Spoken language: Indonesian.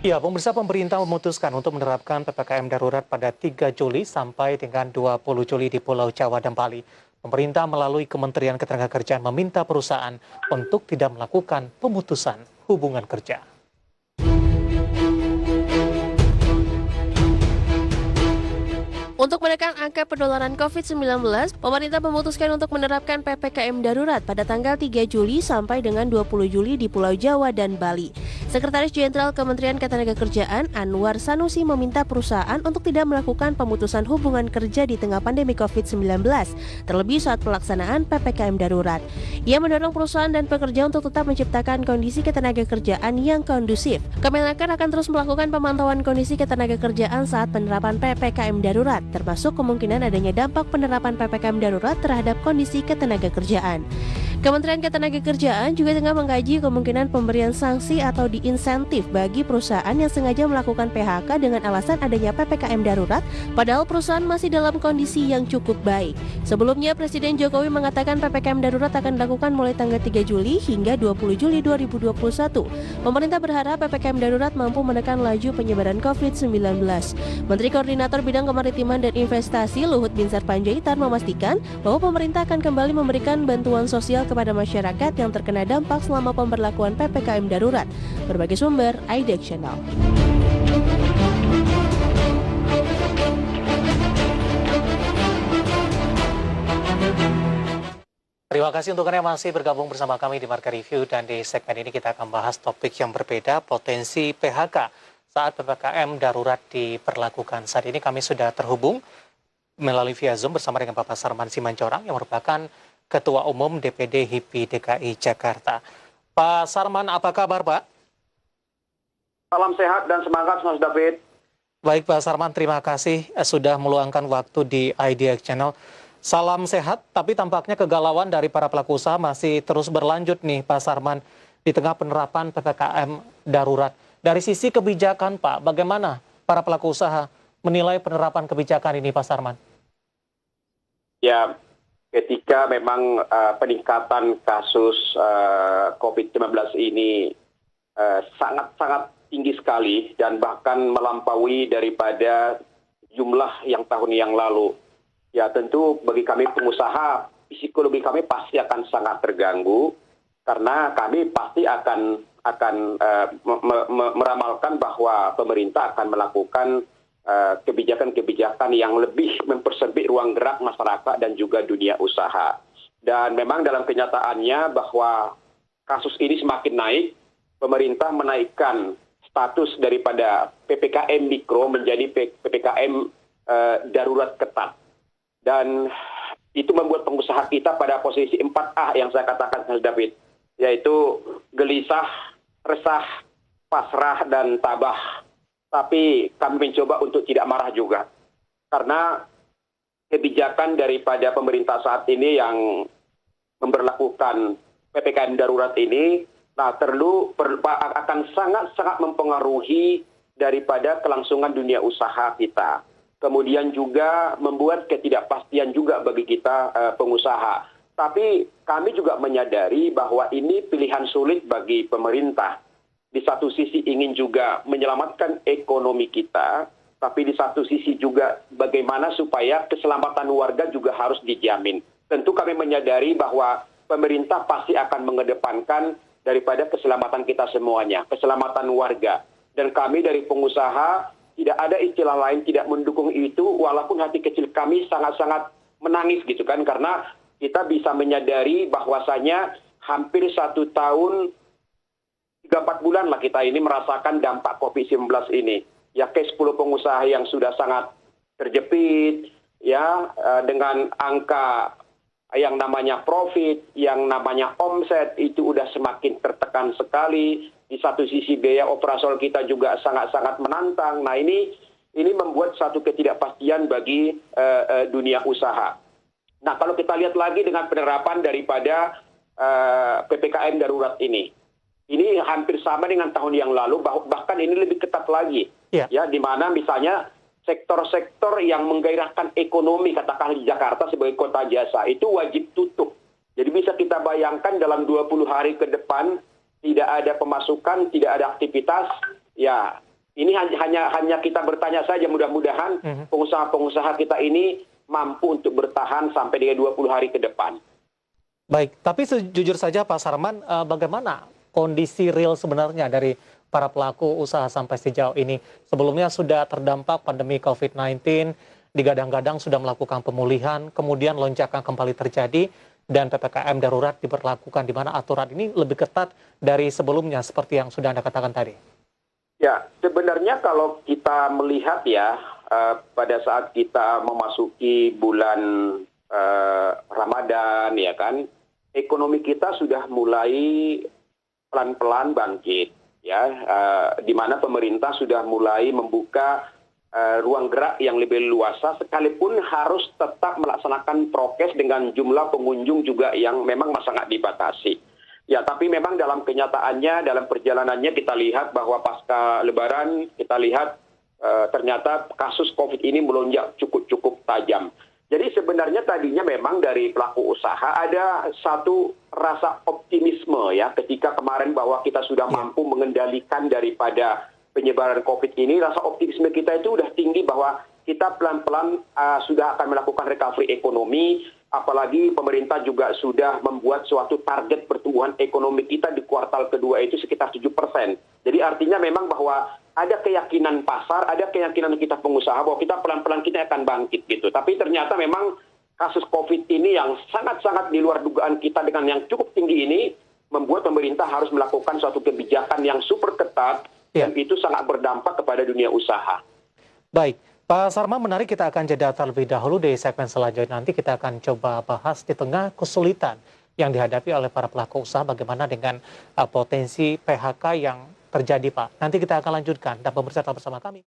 Ya, pemirsa, pemerintah memutuskan untuk menerapkan PPKM darurat pada 3 Juli sampai dengan 20 Juli di Pulau Jawa dan Bali. Pemerintah melalui Kementerian Ketenagakerjaan meminta perusahaan untuk tidak melakukan pemutusan hubungan kerja. Untuk menekan angka penularan COVID-19, pemerintah memutuskan untuk menerapkan PPKM darurat pada tanggal 3 Juli sampai dengan 20 Juli di Pulau Jawa dan Bali. Sekretaris Jenderal Kementerian Ketenagakerjaan Anwar Sanusi meminta perusahaan untuk tidak melakukan pemutusan hubungan kerja di tengah pandemi COVID-19, terlebih saat pelaksanaan PPKM darurat. Ia mendorong perusahaan dan pekerja untuk tetap menciptakan kondisi ketenagakerjaan yang kondusif. Kemenaker akan terus melakukan pemantauan kondisi ketenagakerjaan saat penerapan PPKM darurat, termasuk kemungkinan adanya dampak penerapan PPKM darurat terhadap kondisi ketenagakerjaan. Kementerian Ketenagakerjaan juga tengah mengkaji kemungkinan pemberian sanksi atau diinsentif bagi perusahaan yang sengaja melakukan PHK dengan alasan adanya PPKM darurat, padahal perusahaan masih dalam kondisi yang cukup baik. Sebelumnya, Presiden Jokowi mengatakan PPKM darurat akan dilakukan mulai tanggal 3 Juli hingga 20 Juli 2021. Pemerintah berharap PPKM darurat mampu menekan laju penyebaran COVID-19. Menteri Koordinator Bidang Kemaritiman dan Investasi Luhut Binsar Panjaitan memastikan bahwa pemerintah akan kembali memberikan bantuan sosial kepada masyarakat yang terkena dampak selama pemberlakuan PPKM darurat. Berbagai sumber, IDEX Channel. Terima kasih untuk Anda yang masih bergabung bersama kami di Marka Review, dan di segmen ini kita akan bahas topik yang berbeda, potensi PHK saat PPKM darurat diberlakukan. Saat ini kami sudah terhubung melalui via Zoom bersama dengan Bapak Sarman Simanjorang yang merupakan Ketua Umum DPD HIPI DKI Jakarta. Pak Sarman, apa kabar, Pak? Salam sehat dan semangat, Mas David. Baik, Pak Sarman, terima kasih sudah meluangkan waktu di IDEX Channel. Salam sehat, tapi tampaknya kegalauan dari para pelaku usaha masih terus berlanjut nih, Pak Sarman, di tengah penerapan PPKM darurat. Dari sisi kebijakan, Pak, bagaimana para pelaku usaha menilai penerapan kebijakan ini, Pak Sarman? Ya, ketika memang peningkatan kasus COVID-19 ini sangat-sangat tinggi sekali dan bahkan melampaui daripada jumlah yang tahun yang lalu. Ya, tentu bagi kami pengusaha, psikologi kami pasti akan sangat terganggu karena kami pasti akan meramalkan bahwa pemerintah akan melakukan kebijakan-kebijakan yang lebih mempersempit ruang gerak masyarakat dan juga dunia usaha. Dan memang dalam kenyataannya bahwa kasus ini semakin naik, pemerintah menaikkan status daripada PPKM mikro menjadi PPKM darurat ketat. Dan itu membuat pengusaha kita pada posisi 4A yang saya katakan, Mas David, yaitu gelisah, resah, pasrah, dan tabah. Tapi kami mencoba untuk tidak marah juga. Karena kebijakan daripada pemerintah saat ini yang memberlakukan PPKM darurat ini, akan sangat-sangat mempengaruhi daripada kelangsungan dunia usaha kita. Kemudian juga membuat ketidakpastian juga bagi kita pengusaha. Tapi kami juga menyadari bahwa ini pilihan sulit bagi pemerintah. Di satu sisi ingin juga menyelamatkan ekonomi kita, tapi di satu sisi juga bagaimana supaya keselamatan warga juga harus dijamin. Tentu kami menyadari bahwa pemerintah pasti akan mengedepankan daripada keselamatan kita semuanya, keselamatan warga. Dan kami dari pengusaha tidak ada istilah lain tidak mendukung itu, walaupun hati kecil kami sangat-sangat menangis gitu kan, karena kita bisa menyadari bahwasanya hampir 1 tahun 3-4 bulan lah kita ini merasakan dampak COVID-19 ini. Ya, ke 10 pengusaha yang sudah sangat terjepit, ya, dengan angka yang namanya profit, yang namanya omset itu udah semakin tertekan sekali. Di satu sisi biaya operasional kita juga sangat-sangat menantang. Nah, ini membuat satu ketidakpastian bagi dunia usaha. Nah, kalau kita lihat lagi dengan penerapan daripada PPKM darurat ini hampir sama dengan tahun yang lalu, bahkan ini lebih ketat lagi. Ya, di mana misalnya sektor-sektor yang menggairahkan ekonomi, katakanlah di Jakarta sebagai kota jasa, itu wajib tutup. Jadi bisa kita bayangkan dalam 20 hari ke depan tidak ada pemasukan, tidak ada aktivitas, ya Ini hanya kita bertanya saja, mudah-mudahan pengusaha-pengusaha kita ini mampu untuk bertahan sampai dengan 20 hari ke depan. Baik, tapi sejujur saja Pak Sarman, bagaimana kondisi real sebenarnya dari para pelaku usaha sampai sejauh ini? Sebelumnya sudah terdampak pandemi COVID-19, digadang-gadang sudah melakukan pemulihan, kemudian lonjakan kembali terjadi, dan PPKM darurat diberlakukan, di mana aturan ini lebih ketat dari sebelumnya, seperti yang sudah Anda katakan tadi. Ya, sebenarnya kalau kita melihat ya, pada saat kita memasuki bulan Ramadan, ya kan, ekonomi kita sudah mulai pelan-pelan bangkit, ya, di mana pemerintah sudah mulai membuka ruang gerak yang lebih luasa, sekalipun harus tetap melaksanakan prokes dengan jumlah pengunjung juga yang memang sangat dibatasi. Ya, tapi memang dalam kenyataannya, dalam perjalanannya kita lihat bahwa pasca Lebaran, kita lihat ternyata kasus COVID ini melonjak cukup tajam. Jadi sebenarnya tadinya memang dari pelaku usaha ada satu rasa optimisme ya, ketika kemarin bahwa kita sudah mampu mengendalikan daripada penyebaran COVID ini, rasa optimisme kita itu sudah tinggi bahwa kita pelan-pelan sudah akan melakukan recovery ekonomi, apalagi pemerintah juga sudah membuat suatu target pertumbuhan ekonomi kita di kuartal kedua itu sekitar 7%. Jadi artinya memang bahwa ada keyakinan pasar, ada keyakinan kita pengusaha bahwa kita pelan-pelan kita akan bangkit gitu. Tapi ternyata memang kasus COVID ini yang sangat-sangat di luar dugaan kita dengan yang cukup tinggi ini membuat pemerintah harus melakukan suatu kebijakan yang super ketat dan itu sangat berdampak kepada dunia usaha. Baik. Pak Sarman, menarik, kita akan jeda terlebih dahulu. Di segmen selanjutnya nanti kita akan coba bahas di tengah kesulitan yang dihadapi oleh para pelaku usaha, bagaimana dengan potensi PHK yang terjadi, Pak. Nanti kita akan lanjutkan dan pemirsa tetap bersama kami.